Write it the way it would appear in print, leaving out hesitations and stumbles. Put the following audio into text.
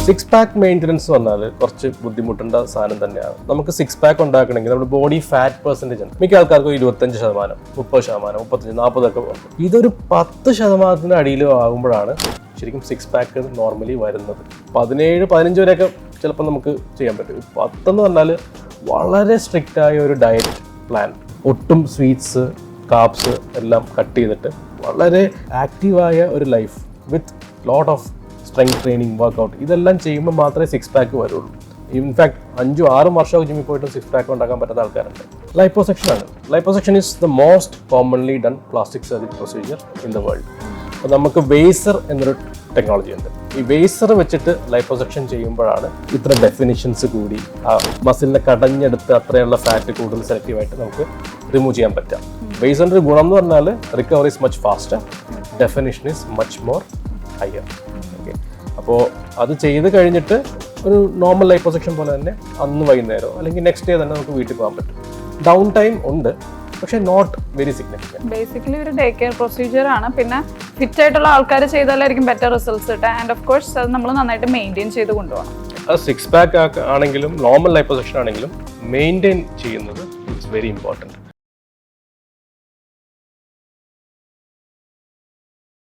Six pack maintenance പറഞ്ഞാൽ കുറച്ച് ബുദ്ധിമുട്ടുള്ള സാധനം തന്നെയാണ്. നമുക്ക് സിക്സ് പാക്ക് ഉണ്ടാക്കണമെങ്കിൽ നമ്മുടെ ബോഡി ഫാറ്റ് പെർസെൻറ്റേജ് ഉണ്ട്. മിക്ക ആൾക്കാർക്കും 25%, 30%, 35%, 40% ഉണ്ട്. ഇതൊരു 10% അടിയിൽ ആകുമ്പോഴാണ് ശരിക്കും സിക്സ് പാക്ക് നോർമലി വരുന്നത്. 17-15 വരെയൊക്കെ ചിലപ്പോൾ നമുക്ക് ചെയ്യാൻ പറ്റും. 10 എന്ന് പറഞ്ഞാൽ വളരെ സ്ട്രിക്റ്റ് ആയ ഒരു ഡയറ്റ് പ്ലാൻ, ഒട്ടും സ്വീറ്റ്സ് കാർബ്സ് എല്ലാം കട്ട് ചെയ്തിട്ട് വളരെ ആക്റ്റീവായ ഒരു life with lot of strength training, workout, ഇതെല്ലാം ചെയ്യുമ്പോൾ മാത്രമേ സിക്സ് പാക്ക് വരുള്ളൂ. ഇൻഫാക്ട് 5-6 വർഷമൊക്കെ ജിമ്മിൽ പോയിട്ട് സിക്സ് പാക്ക് ഉണ്ടാക്കാൻ പറ്റാത്ത ആൾക്കാരുണ്ട്. ലൈപ്പോസെക്ഷൻ ആണ്. Liposuction is the most commonly done plastic surgery procedure in the world. അപ്പോൾ നമുക്ക് വേസർ എന്നൊരു ടെക്നോളജി ഉണ്ട്. ഈ വേസർ വെച്ചിട്ട് ലൈപ്പോസെക്ഷൻ ചെയ്യുമ്പോഴാണ് ഇത്ര ഡെഫിനിഷൻസ് കൂടി ആ മസിലിനെ കടഞ്ഞെടുത്ത് അത്രയുള്ള ഫാറ്റ് കൂടുതൽ സെലക്റ്റീവായിട്ട് നമുക്ക് റിമൂവ് ചെയ്യാൻ പറ്റാം. വേസറിൻ്റെ ഒരു ഗുണം എന്ന് പറഞ്ഞാൽ recovery is much faster, definition is much more higher. Okay, അപ്പോൾ അത് ചെയ്ത് കഴിഞ്ഞിട്ട് ഒരു നോർമൽ ലൈപ്പോസെക്ഷൻ പോലെ തന്നെ അന്ന് വൈകുന്നേരം അല്ലെങ്കിൽ നെക്സ്റ്റ് ഡേ തന്നെ നമുക്ക് വീട്ടിൽ പോകാൻ പറ്റും. ഡൗൺ ടൈം ഉണ്ട്, പക്ഷേ നോട്ട് വെരി സിഗ്നിഫിക്കൻറ്റ്. ബേസിക്കലി ഒരു ഡേ കെയർ പ്രൊസീജിയർ ആണ്. പിന്നെ ഫിറ്റ് ആയിട്ടുള്ള ആൾക്കാർ ചെയ്താലായിരിക്കും ബെറ്റർ റിസൾട്ട്സ് കിട്ടുക. ആൻഡ് ഓഫ് കോഴ്സ് അത് നമ്മൾ നന്നായിട്ട് മെയിൻറ്റെയിൻ ചെയ്ത് കൊണ്ടുപോകണം. അത് സിക്സ് പാക്ക് ആണെങ്കിലും നോർമൽ ലൈപ്പോസെക്ഷൻ ആണെങ്കിലും മെയിൻറ്റെയിൻ ചെയ്യുന്നത് ഇറ്റ്സ് വെരി ഇമ്പോർട്ടൻറ്റ്.